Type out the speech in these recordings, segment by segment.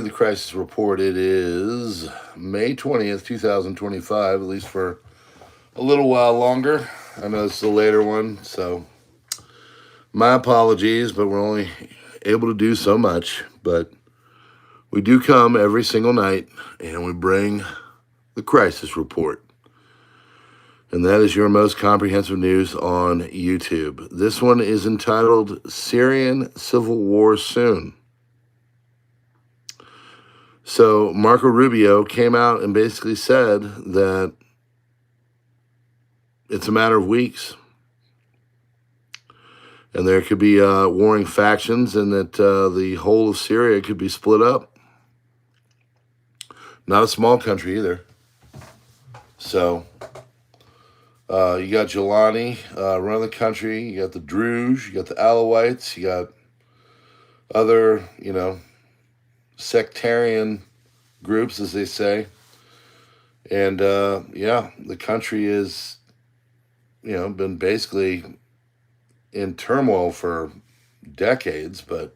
the crisis report. It is May 20th, 2025, at least for a little while longer. I know it's a later one, so my apologies, but we're only able to do so much. But we do come every single night and we bring the crisis report. And that is your most comprehensive news on YouTube. This one is entitled Syrian Civil War Soon. So Marco Rubio came out and basically said that it's a matter of weeks. And there could be warring factions and that the whole of Syria could be split up. Not a small country either. So you got Jelani running the country. You got the Druze. You got the Alawites. You got other, sectarian groups, as they say. And, the country is, been basically in turmoil for decades. But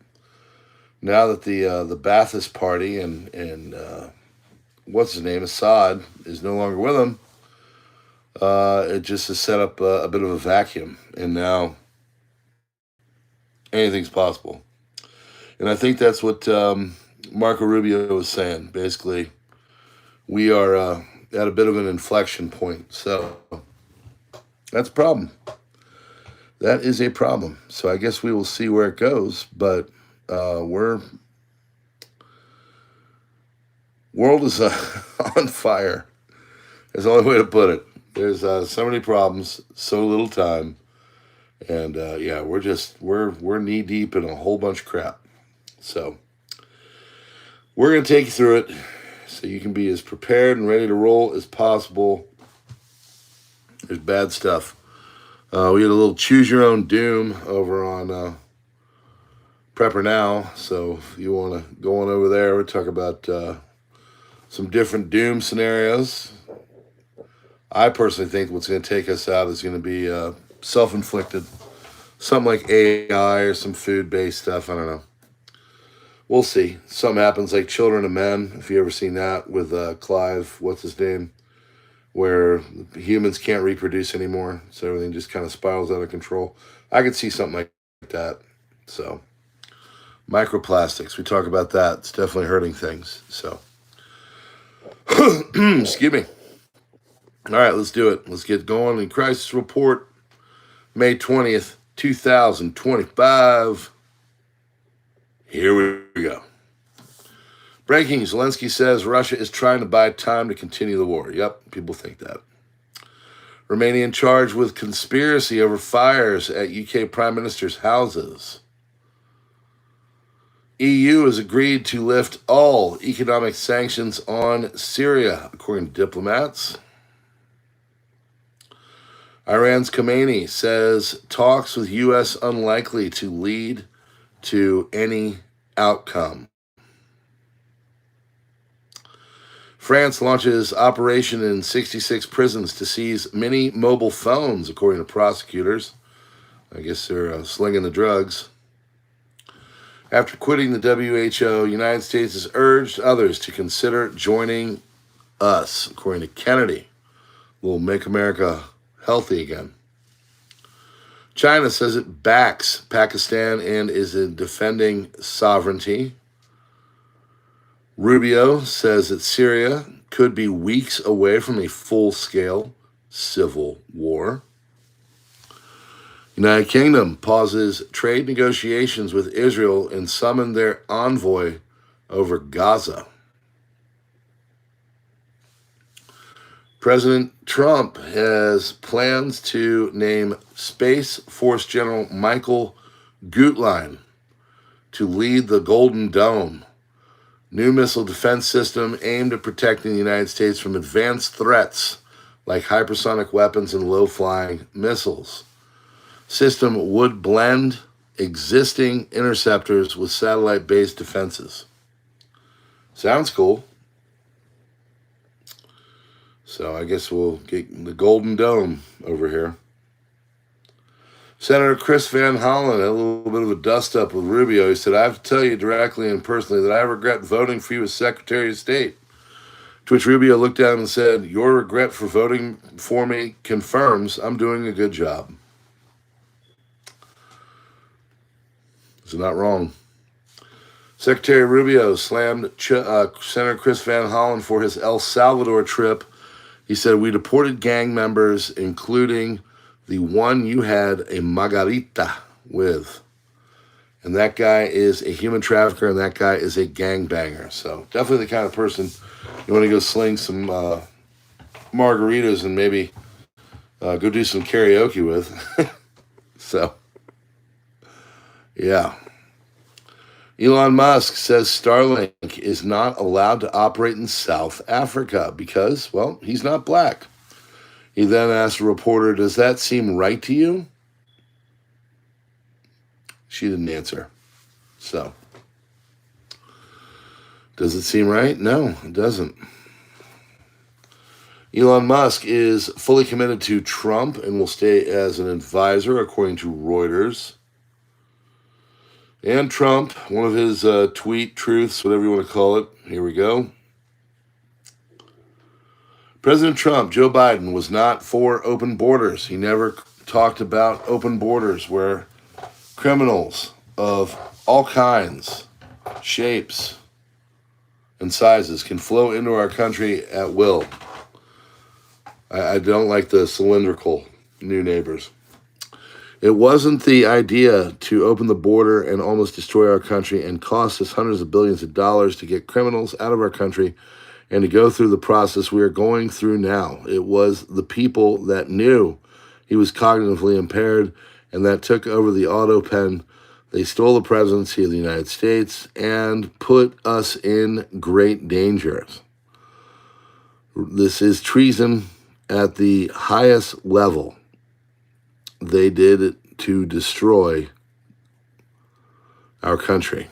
now that the Ba'athist Party and what's his name, Assad, is no longer with them, it just has set up a bit of a vacuum. And now anything's possible. And I think that's what Marco Rubio was saying. Basically, we are at a bit of an inflection point. So that's a problem. That is a problem. So I guess we will see where it goes. But world is on fire. Is the only way to put it. There's so many problems, so little time. And we're knee deep in a whole bunch of crap. So we're going to take you through it so you can be as prepared and ready to roll as possible. There's bad stuff. We had a little choose your own doom over on PrepperNow. So if you want to go on over there, we'll talk about some different doom scenarios. I personally think what's going to take us out is going to be self-inflicted. Something like AI or some food-based stuff. I don't know. We'll see. Something happens like Children of Men, if you ever seen that with Clive, what's his name, where humans can't reproduce anymore, so everything just kind of spirals out of control. I could see something like that. So, microplastics, we talk about that. It's definitely hurting things. So, excuse me. All right, let's do it. Let's get going. The crisis report, May 20th, 2025. Here we go. Breaking, Zelensky says Russia is trying to buy time to continue the war. Yep, people think that. Romanian charged with conspiracy over fires at UK Prime Minister's houses. EU has agreed to lift all economic sanctions on Syria, according to diplomats. Iran's Khamenei says talks with U.S. unlikely to lead to any outcome. France launches operation in 66 prisons to seize many mobile phones, according to prosecutors. I guess they're slinging the drugs. After quitting the WHO, United States has urged others to consider joining us, according to Kennedy. We'll make America healthy again. China says it backs Pakistan and is defending sovereignty. Rubio says that Syria could be weeks away from a full-scale civil war. United Kingdom pauses trade negotiations with Israel and summoned their envoy over Gaza. President Trump has plans to name Space Force General Michael Gutlein to lead the Golden Dome, new missile defense system aimed at protecting the United States from advanced threats like hypersonic weapons and low-flying missiles. System would blend existing interceptors with satellite-based defenses. Sounds cool. So I guess we'll get the Golden Dome over here. Senator Chris Van Hollen had a little bit of a dust-up with Rubio. He said, I have to tell you directly and personally that I regret voting for you as Secretary of State. To which Rubio looked at him and said, your regret for voting for me confirms I'm doing a good job. He's not wrong. Secretary Rubio slammed Senator Chris Van Hollen for his El Salvador trip. He said, we deported gang members, including the one you had a margarita with. And that guy is a human trafficker, and that guy is a gangbanger. So definitely the kind of person you want to go sling some margaritas and maybe go do some karaoke with. So, yeah. Elon Musk says Starlink is not allowed to operate in South Africa because, well, he's not black. He then asked a reporter, does that seem right to you? She didn't answer. So, does it seem right? No, it doesn't. Elon Musk is fully committed to Trump and will stay as an advisor, according to Reuters. And Trump, one of his tweet truths, whatever you want to call it, here we go. President Trump, Joe Biden, was not for open borders. He never talked about open borders where criminals of all kinds, shapes, and sizes can flow into our country at will. I don't like the cylindrical new neighbors. It wasn't the idea to open the border and almost destroy our country and cost us hundreds of billions of dollars to get criminals out of our country and to go through the process we are going through now. It was the people that knew he was cognitively impaired and that took over the auto pen. They stole the presidency of the United States and put us in great danger. This is treason at the highest level. They did it to destroy our country.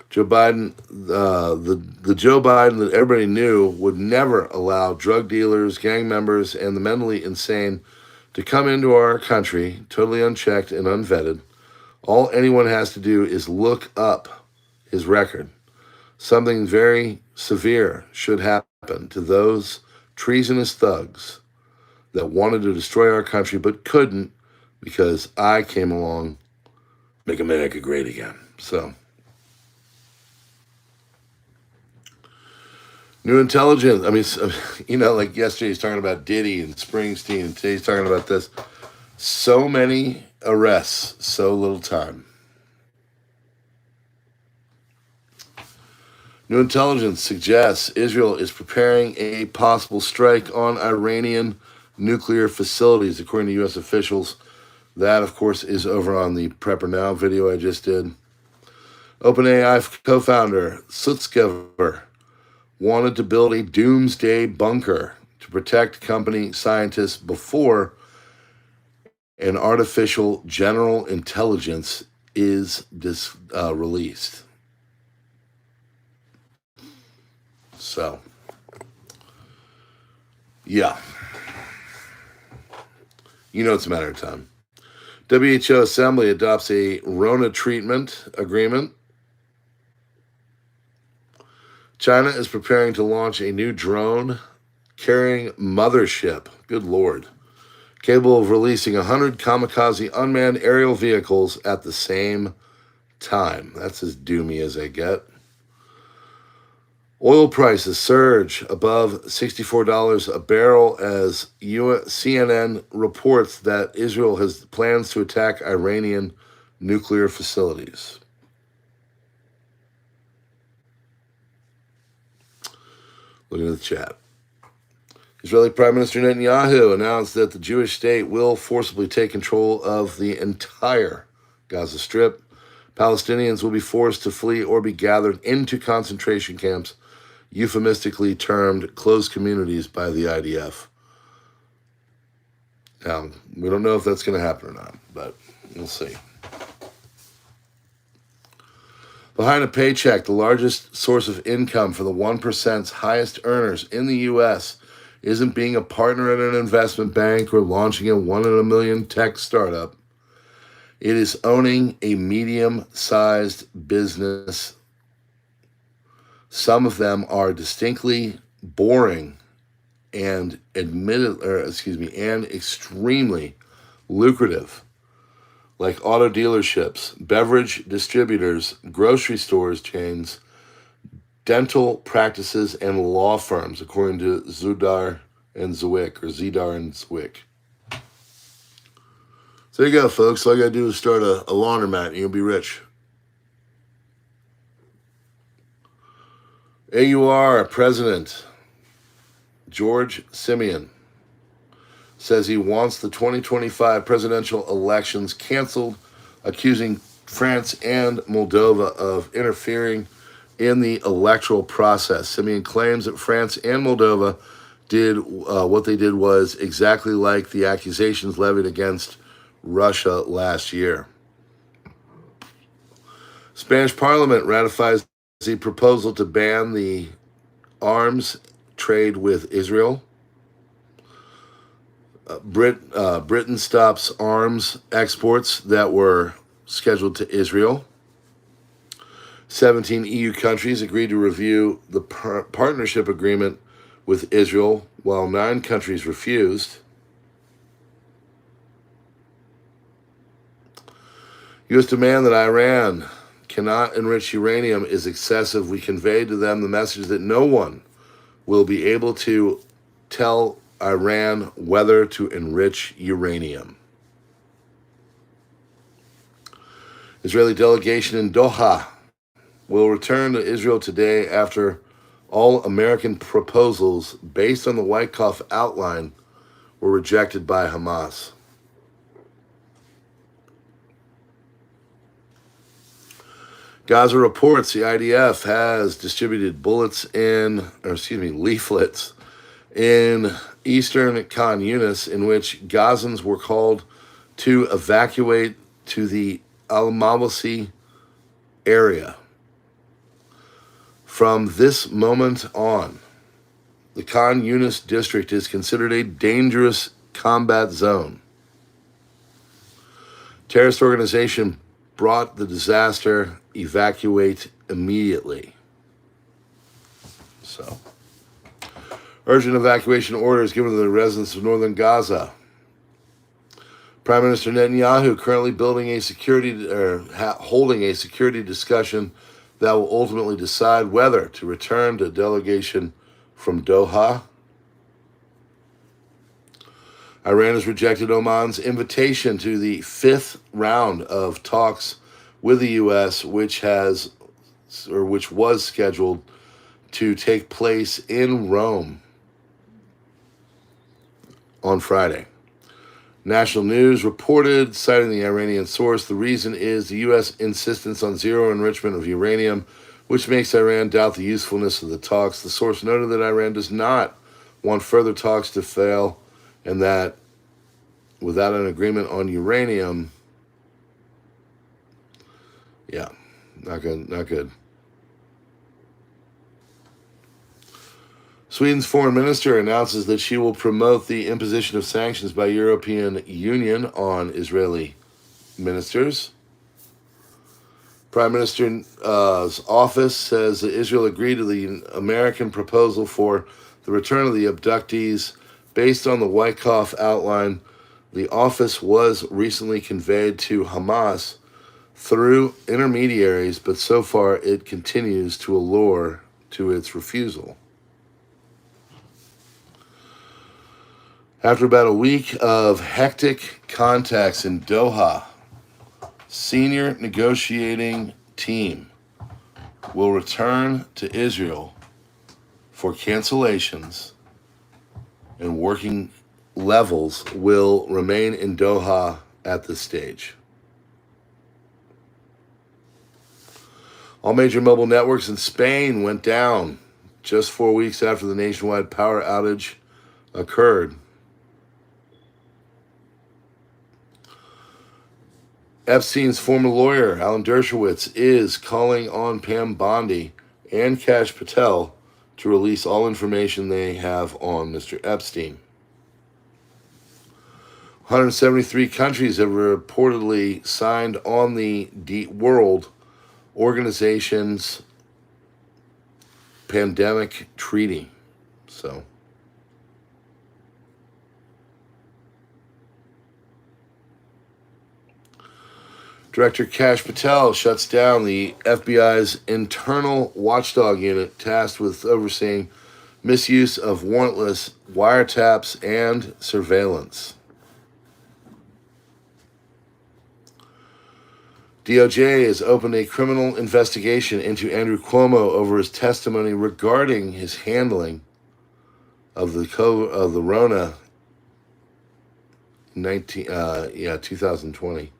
Joe Biden, the Joe Biden that everybody knew would never allow drug dealers, gang members, and the mentally insane to come into our country totally unchecked and unvetted. All anyone has to do is look up his record. Something very severe should happen to those treasonous thugs that wanted to destroy our country but couldn't because I came along, make America great again. So, new intelligence. I mean, like yesterday he's talking about Diddy and Springsteen, and today he's talking about this. So many arrests, so little time. New intelligence suggests Israel is preparing a possible strike on Iranian nuclear facilities, according to U.S. officials. That, of course, is over on the PrepperNow video I just did. OpenAI co-founder SUBSTACK wanted to build a doomsday bunker to protect company scientists before an artificial general intelligence is released. So, yeah. You know it's a matter of time. WHO Assembly adopts a Rona treatment agreement. China is preparing to launch a new drone carrying mothership. Good Lord. Capable of releasing 100 kamikaze unmanned aerial vehicles at the same time. That's as doomy as they get. Oil prices surge above $64 a barrel as CNN reports that Israel has plans to attack Iranian nuclear facilities. Look at the chat. Israeli Prime Minister Netanyahu announced that the Jewish state will forcibly take control of the entire Gaza Strip. Palestinians will be forced to flee or be gathered into concentration camps, euphemistically termed closed communities by the IDF. Now, we don't know if that's going to happen or not, but we'll see. Behind a paycheck, the largest source of income for the 1%'s highest earners in the U.S. isn't being a partner at an investment bank or launching a 1 in a million tech startup. It is owning a medium-sized business. Some of them are distinctly boring and and extremely lucrative, like auto dealerships, beverage distributors, grocery stores chains, dental practices, and law firms, according to Zidar and Zwick. So there you go, folks. All you got to do is start a laundromat and you'll be rich. AUR President George Simeon says he wants the 2025 presidential elections canceled, accusing France and Moldova of interfering in the electoral process. Simeon claims that France and Moldova did what they did was exactly like the accusations levied against Russia last year. Spanish Parliament ratifies the proposal to ban the arms trade with Israel. Britain stops arms exports that were scheduled to Israel. 17 EU countries agreed to review the partnership agreement with Israel, while 9 countries refused. U.S. demand that Iran cannot enrich uranium is excessive. We conveyed to them the message that no one will be able to tell Iran whether to enrich uranium. Israeli delegation in Doha will return to Israel today after all American proposals based on the Wyckoff outline were rejected by Hamas. Gaza reports the IDF has distributed leaflets in eastern Khan Yunis in which Gazans were called to evacuate to the Al-Mawasi area. From this moment on, the Khan Yunis district is considered a dangerous combat zone. Terrorist organization brought the disaster, evacuate immediately. So, urgent evacuation orders given to the residents of northern Gaza. Prime Minister Netanyahu currently holding a security discussion that will ultimately decide whether to return to a delegation from Doha. Iran has rejected Oman's invitation to the 5th round of talks with the U.S., which was scheduled to take place in Rome on Friday. National News reported, citing the Iranian source, the reason is the U.S. insistence on zero enrichment of uranium, which makes Iran doubt the usefulness of the talks. The source noted that Iran does not want further talks to fail, and that without an agreement on uranium, not good. Sweden's foreign minister announces that she will promote the imposition of sanctions by European Union on Israeli ministers. Prime Minister's office says that Israel agreed to the American proposal for the return of the abductees based on the Wyckoff outline. The office was recently conveyed to Hamas through intermediaries, but so far it continues to allure to its refusal. After about a week of hectic contacts in Doha, senior negotiating team will return to Israel for cancellations, and working levels will remain in Doha at this stage. All major mobile networks in Spain went down just 4 weeks after the nationwide power outage occurred. Epstein's former lawyer, Alan Dershowitz, is calling on Pam Bondi and Kash Patel to release all information they have on Mr. Epstein. 173 countries have reportedly signed on the World Organization's pandemic treaty. So, Director Kash Patel shuts down the FBI's internal watchdog unit tasked with overseeing misuse of warrantless wiretaps and surveillance. DOJ has opened a criminal investigation into Andrew Cuomo over his testimony regarding his handling of the Rona 2020.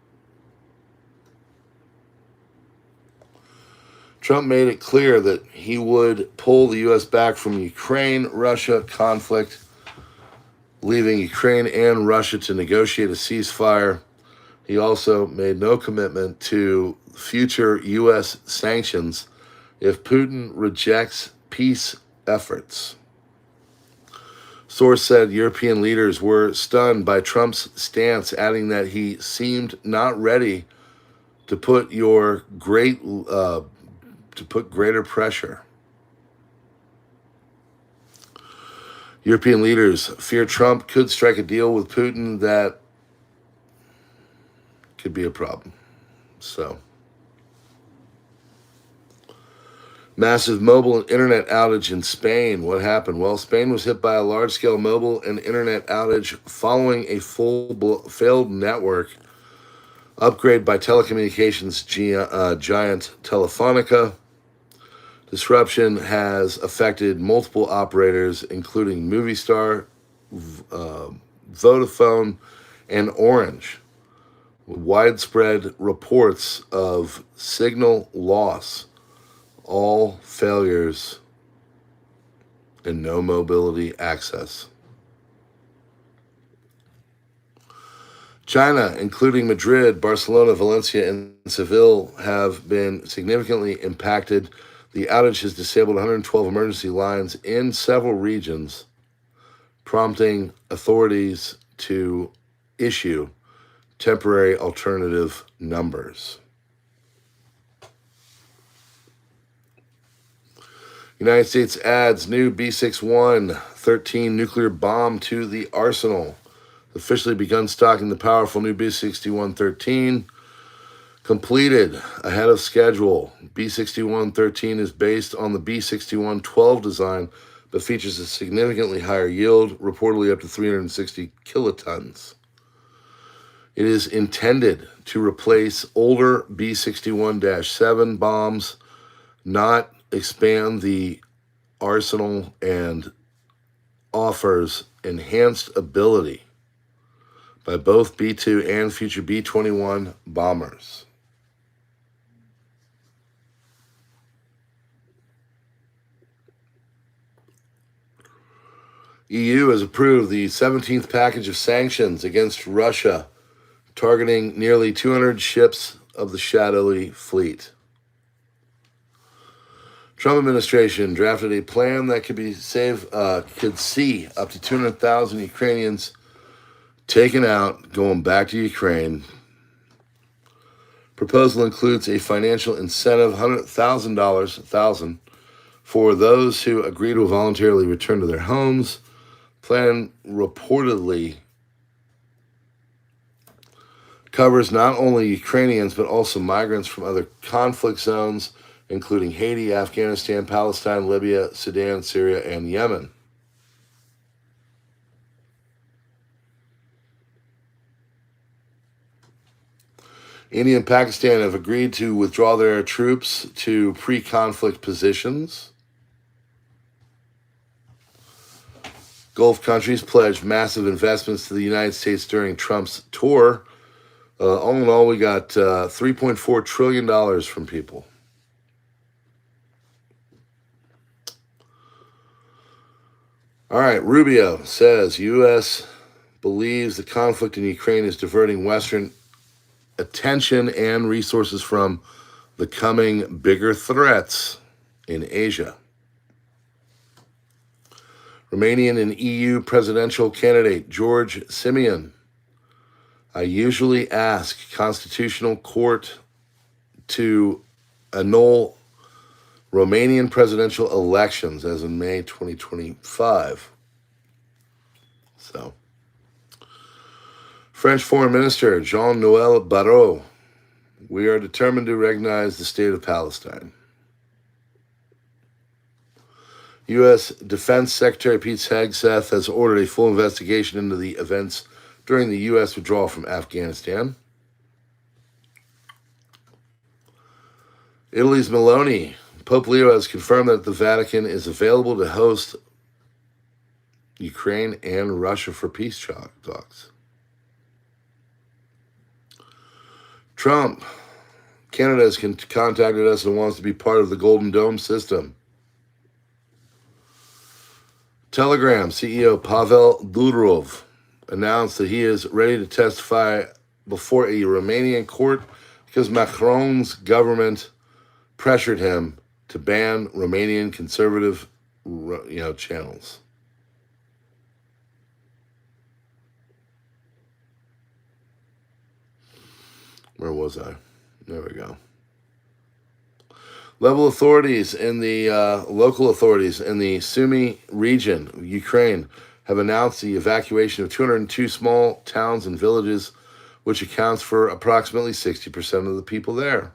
Trump made it clear that he would pull the U.S. back from Ukraine-Russia conflict, leaving Ukraine and Russia to negotiate a ceasefire. He also made no commitment to future U.S. sanctions if Putin rejects peace efforts. Source said European leaders were stunned by Trump's stance, adding that he seemed not ready to put greater pressure. European leaders fear Trump could strike a deal with Putin that could be a problem. So, massive mobile and internet outage in Spain. What happened? Well, Spain was hit by a large-scale mobile and internet outage following a failed network upgrade by telecommunications giant Telefonica. Disruption has affected multiple operators, including Movistar, Vodafone, and Orange, with widespread reports of signal loss, all failures, and no mobility access. China, including Madrid, Barcelona, Valencia, and Seville, have been significantly impacted. The outage has disabled 112 emergency lines in several regions, prompting authorities to issue temporary alternative numbers. United States adds new B-61-13 nuclear bomb to the arsenal. Officially begun stocking the powerful new B-61-13. Completed ahead of schedule. B-61-13 is based on the B-61-12 design, but features a significantly higher yield, reportedly up to 360 kilotons. It is intended to replace older B-61-7 bombs, not expand the arsenal, and offers enhanced ability by both B-2 and future B-21 bombers. EU has approved the 17th package of sanctions against Russia, targeting nearly 200 ships of the shadowy fleet. Trump administration drafted a plan that could see up to 200,000 Ukrainians taken out, going back to Ukraine. Proposal includes a financial incentive, $100,000 for those who agree to voluntarily return to their homes. Plan reportedly covers not only Ukrainians, but also migrants from other conflict zones, including Haiti, Afghanistan, Palestine, Libya, Sudan, Syria, and Yemen. India and Pakistan have agreed to withdraw their troops to pre-conflict positions. Gulf countries pledged massive investments to the United States during Trump's tour. All in all, we got $3.4 trillion from people. All right, Rubio says U.S. believes the conflict in Ukraine is diverting Western attention and resources from the coming bigger threats in Asia. Romanian and EU presidential candidate George Simion I usually ask Constitutional Court to annul Romanian presidential elections as in May 2025. So, French Foreign Minister Jean-Noel Barrot, we are determined to recognize the state of Palestine. U.S. Defense Secretary Pete Hegseth has ordered a full investigation into the events during the U.S. withdrawal from Afghanistan. Italy's Meloni, Pope Leo has confirmed that the Vatican is available to host Ukraine and Russia for peace talks. Trump, Canada has contacted us and wants to be part of the Golden Dome system. Telegram CEO Pavel Durov announced that he is ready to testify before a Romanian court because Macron's government pressured him to ban Romanian conservative, channels. Where was I? There we go. Local authorities in the Sumy region, Ukraine, have announced the evacuation of 202 small towns and villages, which accounts for approximately 60% of the people there.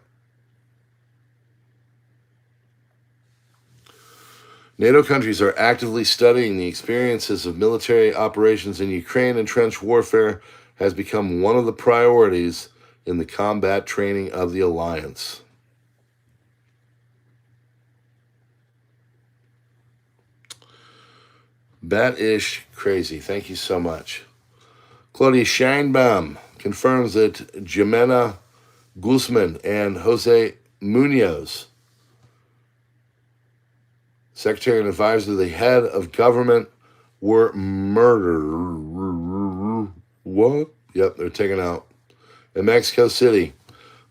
NATO countries are actively studying the experiences of military operations in Ukraine, and trench warfare has become one of the priorities in the combat training of the alliance. Bat-ish crazy. Thank you so much. Claudia Sheinbaum confirms that Jimena Guzman and Jose Munoz, secretary and advisor to the head of government, were murdered. What? Yep, they're taken out. In Mexico City,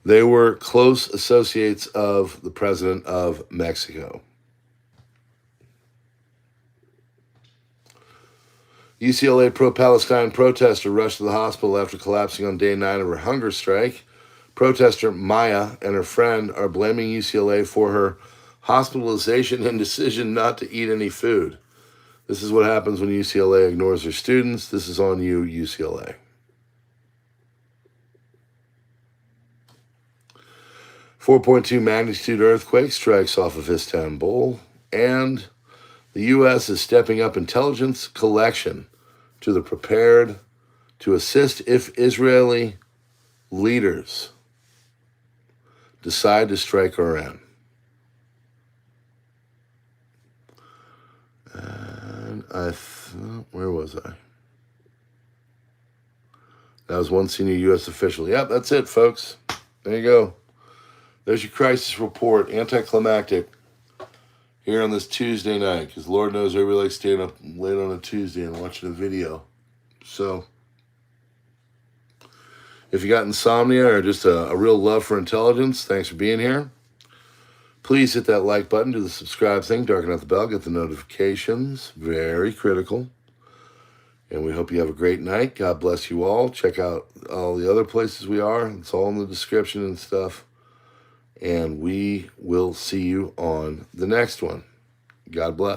they were close associates of the president of Mexico. UCLA pro-Palestine protester rushed to the hospital after collapsing on day 9 of her hunger strike. Protester Maya and her friend are blaming UCLA for her hospitalization and decision not to eat any food. This is what happens when UCLA ignores their students. This is on you, UCLA. .2 magnitude earthquake strikes off of Istanbul, and the U.S. is stepping up intelligence collection to the prepared to assist if Israeli leaders decide to strike Iran. And where was I? That was one senior U.S. official. Yep, that's it, folks. There you go. There's your crisis report, anticlimactic, here on this Tuesday night, because Lord knows everybody likes staying up late on a Tuesday and watching a video. So, if you got insomnia or just a real love for intelligence, thanks for being here. Please hit that like button, do the subscribe thing, darken out the bell, get the notifications. Very critical. And we hope you have a great night. God bless you all. Check out all the other places we are. It's all in the description and stuff. And we will see you on the next one. God bless.